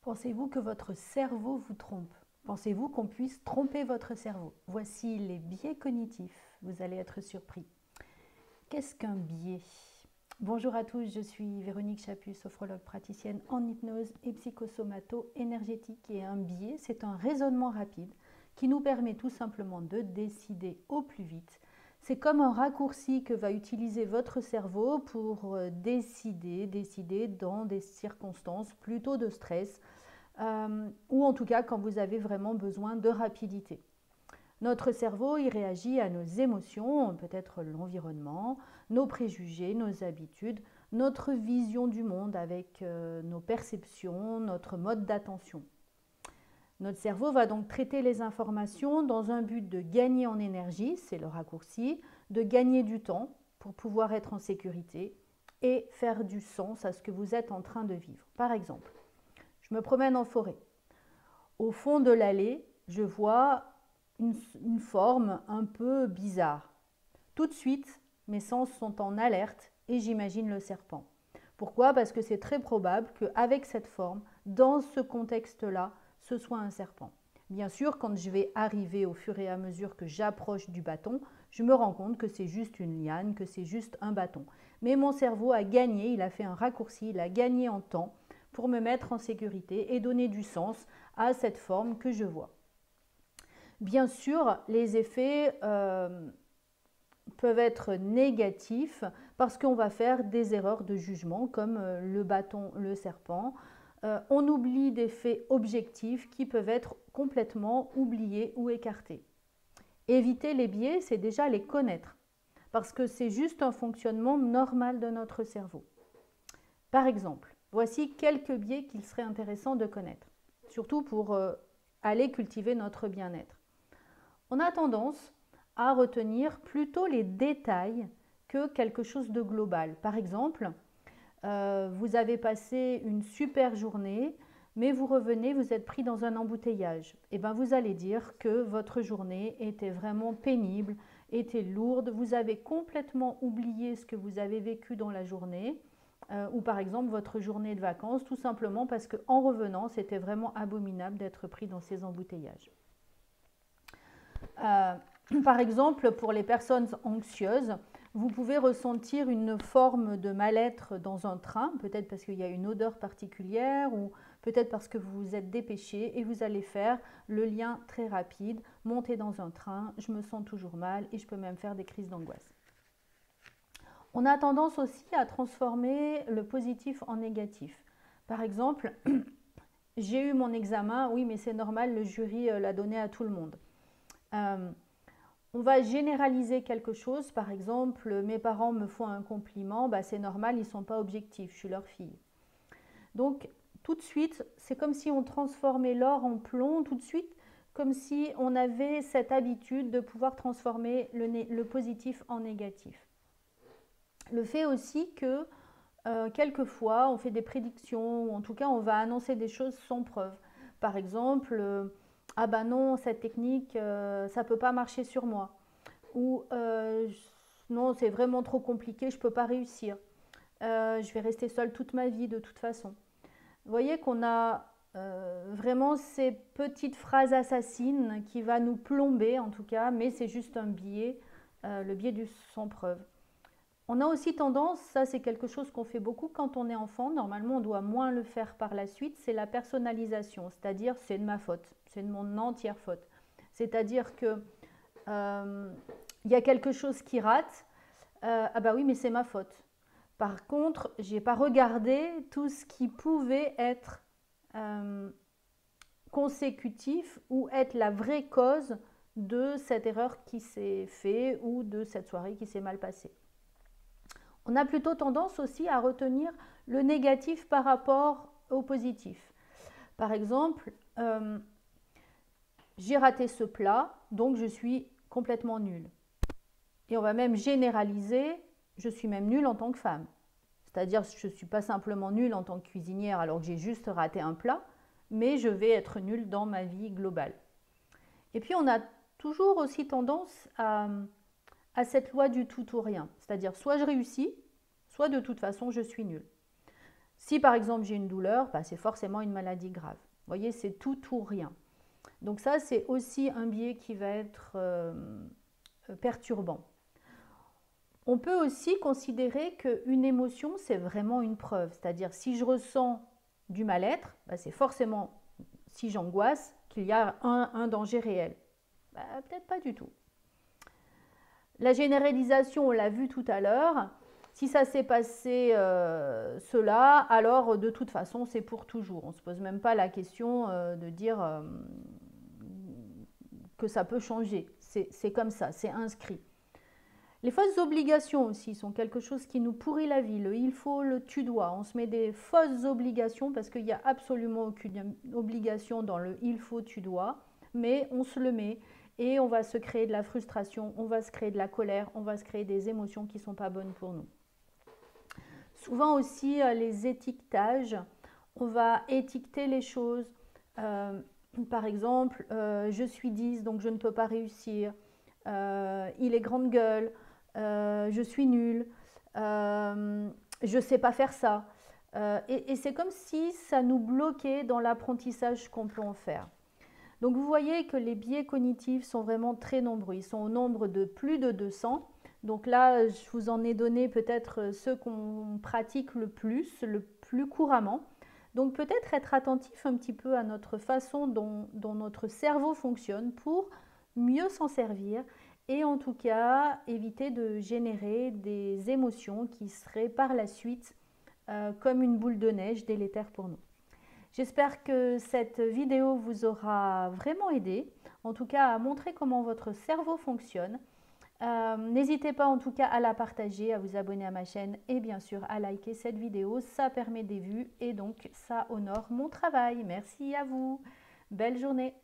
Pensez-vous que votre cerveau vous trompe? Pensez-vous qu'on puisse tromper votre cerveau? Voici les biais cognitifs. Vous allez être surpris. Qu'est-ce qu'un biais? Bonjour à tous, je suis Véronique Chaput, sophrologue praticienne en hypnose et psychosomato-énergétique. Et un biais, c'est un raisonnement rapide qui nous permet tout simplement de décider au plus vite. C'est comme un raccourci que va utiliser votre cerveau pour décider dans des circonstances plutôt de stress, ou en tout cas quand vous avez vraiment besoin de rapidité. Notre cerveau, il réagit à nos émotions, peut-être l'environnement, nos préjugés, nos habitudes, notre vision du monde avec nos perceptions, notre mode d'attention. Notre cerveau va donc traiter les informations dans un but de gagner en énergie, c'est le raccourci, de gagner du temps pour pouvoir être en sécurité et faire du sens à ce que vous êtes en train de vivre. Par exemple, je me promène en forêt. Au fond de l'allée, je vois une forme un peu bizarre. Tout de suite, mes sens sont en alerte et j'imagine le serpent. Pourquoi? Parce que c'est très probable qu'avec cette forme, dans ce contexte-là, ce soit un serpent. Bien sûr, quand je vais arriver au fur et à mesure que j'approche du bâton, je me rends compte que c'est juste une liane, que c'est juste un bâton. Mais mon cerveau a gagné, il a fait un raccourci, il a gagné en temps pour me mettre en sécurité et donner du sens à cette forme que je vois. Bien sûr, les effets peuvent être négatifs parce qu'on va faire des erreurs de jugement comme le bâton, le serpent. On oublie des faits objectifs qui peuvent être complètement oubliés ou écartés. Éviter les biais, c'est déjà les connaître parce que c'est juste un fonctionnement normal de notre cerveau. Par exemple, voici quelques biais qu'il serait intéressant de connaître, surtout pour aller cultiver notre bien-être. On a tendance à retenir plutôt les détails que quelque chose de global. Par exemple, vous avez passé une super journée, mais vous revenez, vous êtes pris dans un embouteillage. Et bien vous allez dire que votre journée était vraiment pénible, était lourde, vous avez complètement oublié ce que vous avez vécu dans la journée, ou par exemple votre journée de vacances, tout simplement parce qu'en revenant, c'était vraiment abominable d'être pris dans ces embouteillages. Par exemple, pour les personnes anxieuses, vous pouvez ressentir une forme de mal-être dans un train, peut-être parce qu'il y a une odeur particulière ou peut-être parce que vous vous êtes dépêché et vous allez faire le lien très rapide, monter dans un train, je me sens toujours mal et je peux même faire des crises d'angoisse. On a tendance aussi à transformer le positif en négatif. Par exemple, j'ai eu mon examen, oui mais c'est normal, le jury l'a donné à tout le monde. On va généraliser quelque chose, par exemple, mes parents me font un compliment, bah, c'est normal, ils ne sont pas objectifs, je suis leur fille. Donc, tout de suite, c'est comme si on transformait l'or en plomb, tout de suite, comme si on avait cette habitude de pouvoir transformer le positif en négatif. Le fait aussi que, quelquefois, on fait des prédictions, ou en tout cas, on va annoncer des choses sans preuve. Par exemple, ah ben non, cette technique, ça ne peut pas marcher sur moi. Ou non, c'est vraiment trop compliqué, je ne peux pas réussir. Je vais rester seule toute ma vie de toute façon. Vous voyez qu'on a vraiment ces petites phrases assassines qui va nous plomber en tout cas, mais c'est juste un biais, le biais du sans preuve. On a aussi tendance, ça c'est quelque chose qu'on fait beaucoup quand on est enfant, normalement on doit moins le faire par la suite, c'est la personnalisation, c'est-à-dire c'est de ma faute, c'est de mon entière faute. C'est-à-dire que il y a quelque chose qui rate, ah bah oui mais c'est ma faute. Par contre, je n'ai pas regardé tout ce qui pouvait être consécutif ou être la vraie cause de cette erreur qui s'est faite ou de cette soirée qui s'est mal passée. On a plutôt tendance aussi à retenir le négatif par rapport au positif. Par exemple, j'ai raté ce plat, donc je suis complètement nulle. Et on va même généraliser, je suis même nulle en tant que femme. C'est-à-dire que je ne suis pas simplement nulle en tant que cuisinière alors que j'ai juste raté un plat, mais je vais être nulle dans ma vie globale. Et puis on a toujours aussi tendance à cette loi du tout ou rien. C'est-à-dire soit je réussis, soit de toute façon je suis nulle. Si par exemple j'ai une douleur, bah, c'est forcément une maladie grave. Vous voyez, c'est tout ou rien. Donc ça, c'est aussi un biais qui va être perturbant. On peut aussi considérer qu'une émotion, c'est vraiment une preuve. C'est-à-dire, si je ressens du mal-être, bah, c'est forcément, si j'angoisse, qu'il y a un danger réel. Bah, peut-être pas du tout. La généralisation, on l'a vu tout à l'heure. Si ça s'est passé cela, alors de toute façon, c'est pour toujours. On ne se pose même pas la question de dire que ça peut changer. C'est comme ça, c'est inscrit. Les fausses obligations aussi sont quelque chose qui nous pourrit la vie. Le il faut, le tu dois. On se met des fausses obligations parce qu'il n'y a absolument aucune obligation dans le il faut, tu dois, mais on se le met et on va se créer de la frustration, on va se créer de la colère, on va se créer des émotions qui ne sont pas bonnes pour nous. Souvent aussi les étiquetages, on va étiqueter les choses. Par exemple, je suis 10 donc je ne peux pas réussir. Il est grande gueule. Je suis nulle, je ne sais pas faire ça. Et c'est comme si ça nous bloquait dans l'apprentissage qu'on peut en faire. Donc vous voyez que les biais cognitifs sont vraiment très nombreux. Ils sont au nombre de plus de 200. Donc là, je vous en ai donné peut-être ceux qu'on pratique le plus couramment. Donc peut-être être attentif un petit peu à notre façon dont notre cerveau fonctionne pour mieux s'en servir et en tout cas éviter de générer des émotions qui seraient par la suite comme une boule de neige délétère pour nous. J'espère que cette vidéo vous aura vraiment aidé, en tout cas à montrer comment votre cerveau fonctionne. N'hésitez pas en tout cas à la partager, à vous abonner à ma chaîne et bien sûr à liker cette vidéo, ça permet des vues et donc ça honore mon travail. Merci à vous, belle journée.